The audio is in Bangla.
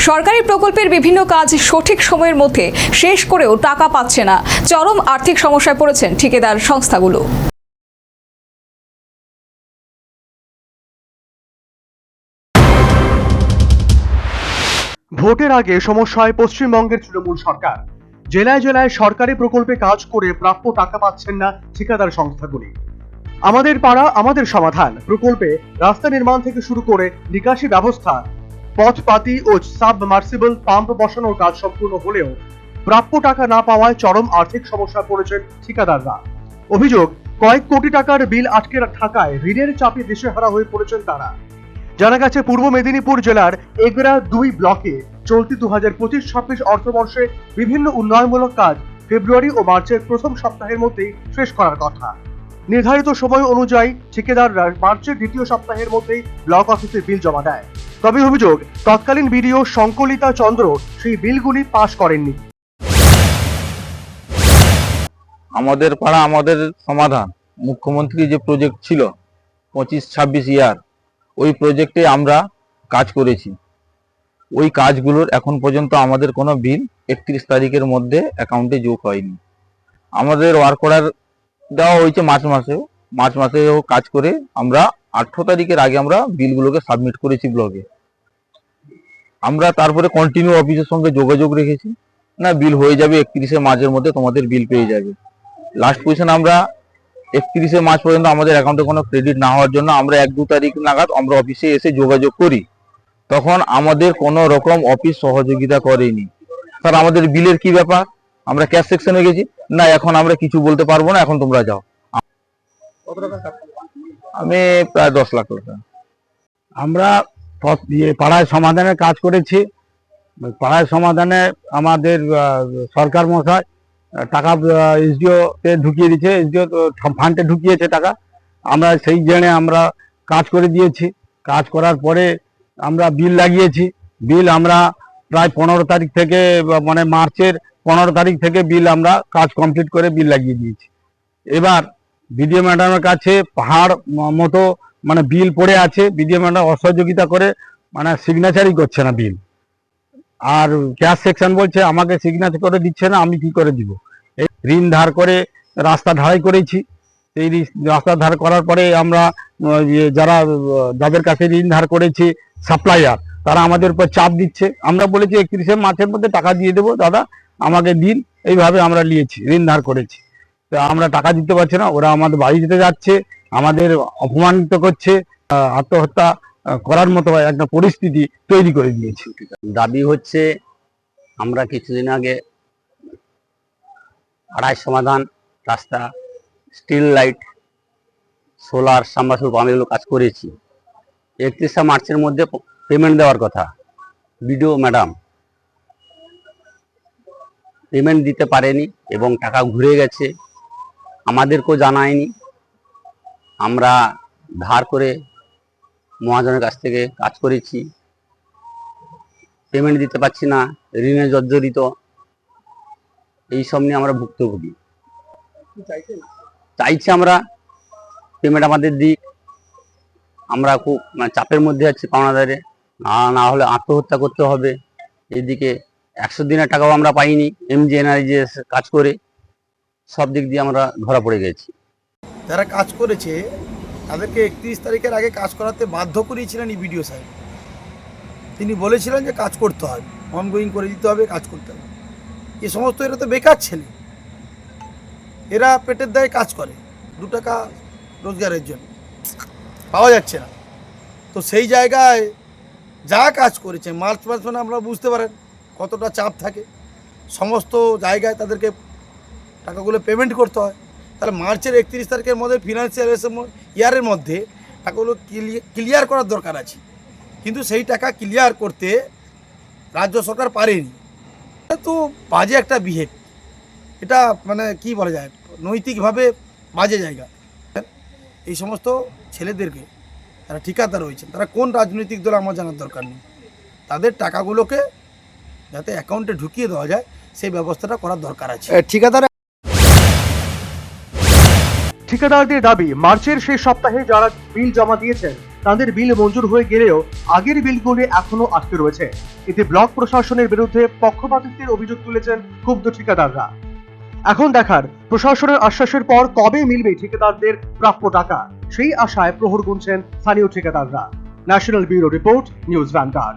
সরকারি প্রকল্পের বিভিন্ন কাজ সঠিক সময়ের মধ্যে শেষ করেও টাকা পাচ্ছে না। চরম আর্থিক সমস্যায় পড়েছেন ঠিকাদার সংস্থাগুলো। ভোটের আগে সমস্যায় পশ্চিমবঙ্গের তৃণমূল সরকার। জেলায় জেলায় সরকারি প্রকল্পে কাজ করে প্রাপ্য টাকা পাচ্ছেন না ঠিকাদার সংস্থাগুলি। আমাদের পাড়া আমাদের সমাধান প্রকল্পে রাস্তা নির্মাণ থেকে শুরু করে নিকাশি ব্যবস্থা, পথপাতি ও সাবমার্সিবল পাম্প বসানোর কাজ সম্পূর্ণ হলেও প্রাপ্য টাকা না পাওয়ায় চরম আর্থিক সমস্যায় পড়েছেন ঠিকাদাররা। অভিযোগ, কয়েক কোটি টাকার বিল আটকে থাকায় ঋণের চাপে দিশেহারা হয়ে পড়েছেন তারা। জানা গেছে পূর্ব মেদিনীপুর জেলার এগরা 2 ব্লকে চলতি 2025-26 অর্থবর্ষে বিভিন্ন উন্নয়নমূলক কাজ ফেব্রুয়ারি ও মার্চের প্রথম সপ্তাহের মধ্যেই শেষ করার কথা। নির্ধারিত সময় অনুযায়ী ঠিকাদাররা মার্চের দ্বিতীয় সপ্তাহের মধ্যেই ব্লক অফিসে বিল জমা দেয়। তবে অভিযোগ, তৎকালীন বিডিও শঙ্কলিতা চন্দ্র সেই বিলগুলি পাস করেননি। আমাদের পাড়া আমাদের সমাধান মুখ্যমন্ত্রী যে প্রজেক্ট ছিল 25-26 ইয়ার, ওই প্রজেক্টে আমরা কাজ করেছি। ওই কাজগুলোর এখন পর্যন্ত আমাদের কোনো বিল 31 তারিখের মধ্যে অ্যাকাউন্টে যোগ হয়নি। আমাদের ওয়ার্ক অর্ডার দেওয়া হয়েছে মার্চ মাসেও কাজ করে আমরা 18 তারিখের আগে আমরা বিলগুলোকে সাবমিট করেছি ব্লকে। আমরা তারপরে কন্টিনিউ অফিসের সঙ্গে যোগাযোগ রেখেছি, না বিল হয়ে যাবে 31শে মার্চের মধ্যে তোমাদের বিল পেয়ে যাবে। লাস্ট পজিশন আমরা 31শে মার্চ পর্যন্ত আমাদের অ্যাকাউন্টে কোনো ক্রেডিট না হওয়ার জন্য আমরা 1-2 তারিখ নাগাদ আমরা অফিসে এসে যোগাযোগ করি, তখন আমাদের কোনো রকম অফিস সহযোগিতা করেনি। স্যার আমাদের বিলের কি ব্যাপার, আমরা ক্যাশ সেকশনে গেছি, না এখন আমরা কিছু বলতে পারবো না, এখন তোমরা যাও। আমি প্রায় 10 লাখ টাকা। আমরা পাড়ায় সমাধানের কাজ করেছি। পাড়ায় সমাধানে আমাদের সরকার মশাই টাকা এসডিও তে ঢুকিয়ে দিয়েছে, এসডিও ফান্ডে ঢুকিয়েছে টাকা। আমরা সেই জেনে আমরা কাজ করে দিয়েছি। কাজ করার পরে আমরা বিল লাগিয়েছি। বিল আমরা প্রায় 15 তারিখ থেকে, মানে মার্চের 15 তারিখ থেকে বিল আমরা কাজ কমপ্লিট করে বিল লাগিয়ে দিয়েছি। এবার বিডিও ম্যাডামের কাছে পাহাড় মতো মানে বিল পড়ে আছে। বিডিও ম্যাডাম অসহযোগিতা করে মানে সিগনেচারই করছে না বিল, আর ক্যাশ সেকশন বলছে আমাকে সিগনেচার করে দিচ্ছে না, আমি কি করে দিব। এই ঋণ ধার করে রাস্তা ঢালাই করেছি। এই রাস্তা ধার করার পরে আমরা যাদের কাছে ঋণ ধার করেছি সাপ্লাইয়ার, তারা আমাদের উপর চাপ দিচ্ছে। আমরা বলেছি 31শে মার্চের মধ্যে টাকা দিয়ে দেবো, দাদা আমাকে দিন। এইভাবে আমরা নিয়েছি, ঋণ ধার করেছি, তো আমরা টাকা দিতে পারছি না। ওরা আমাদের বাড়ি যেতে যাচ্ছে, আমাদের অপমানিত করছে, আত্মহত্যা করার মতো একটা পরিস্থিতি তৈরি করে দিয়েছে। দাবি হচ্ছে, আমরা কিছুদিন আগে পাড়ায় সমাধান, রাস্তা, street light, solar, submersible pump এগুলো কাজ করেছি। 31শে মার্চের মধ্যে পেমেন্ট দেওয়ার কথা। বিডিও ম্যাডাম পেমেন্ট দিতে পারেনি এবং টাকা ঘুরে গেছে, আমাদেরকেও জানায়নি। আমরা ধার করে মহাজনের কাছ থেকে কাজ করেছি, পেমেন্ট দিতে পারছি না, ঋণে জর্জরিত। এইসব নিয়ে আমরা ভুক্তভোগী। চাইছি আমরা পেমেন্ট আমাদের দিক। আমরা খুব চাপের মধ্যে আছি পাওনাদারে, না হলে আত্মহত্যা করতে হবে। এইদিকে 100 দিনের টাকাও আমরা পাইনি MGNREGA কাজ করে। সব দিক দিয়ে আমরা ধরা পড়ে গেছি। যারা কাজ করেছে তাদেরকে 31 তারিখের আগে কাজ করাতে বাধ্য করিয়েছিলেন বিডিও সাহেব। তিনি বলেছিলেন যে কাজ করতে হবে, অনগোয়িং করে দিতে হবে, কাজ করতে হবে। এ সমস্ত এরা তো বেকার ছেলে, এরা পেটের দায়ে কাজ করে, 2 টাকা রোজগারের জন্য পাওয়া যাচ্ছে না। তো সেই জায়গায় যা কাজ করেছে মার্চ মাস, মানে আমরা বুঝতে পারেন কতটা চাপ থাকে। সমস্ত জায়গায় তাদেরকে টাকাগুলো পেমেন্ট করতে হয়। তাহলে মার্চের 31 তারিখের মধ্যে ফিনান্সিয়াল ইয়ারের মধ্যে টাকাগুলো ক্লিয়ার করার দরকার আছে, কিন্তু সেই টাকা ক্লিয়ার করতে রাজ্য সরকার পারেনি। তো বাজে একটা বিহেভ, এটা মানে কি বলা যায়, নৈতিকভাবে বাজে জায়গা। এই সমস্ত ছেলেদেরকে যারা ঠিকাদার রয়েছেন, তারা কোন রাজনৈতিক দল আমার জানার দরকার নেই। তাদের টাকাগুলোকে যাতে অ্যাকাউন্টে ঢুকিয়ে দেওয়া যায় সেই ব্যবস্থাটা করার দরকার আছে। ঠিকাদারদের দাবি, মার্চের শেষ সপ্তাহে যারা বিল জমা দিয়েছেন তাদের বিল মঞ্জুর হয়ে গেলেও আগের বিলগুলি এখনো আটকে রয়েছে। এতে ব্লক প্রশাসনের বিরুদ্ধে পক্ষপাতিত্বের অভিযোগ তুলেছেন ক্ষুব্ধ ঠিকাদাররা। এখন দেখার প্রশাসনের আশ্বাসের পর কবে মিলবে ঠিকাদারদের প্রাপ্য টাকা, সেই আশায় প্রহর গুনছেন স্থানীয় ঠিকাদাররা। National bureau report, news vanguard.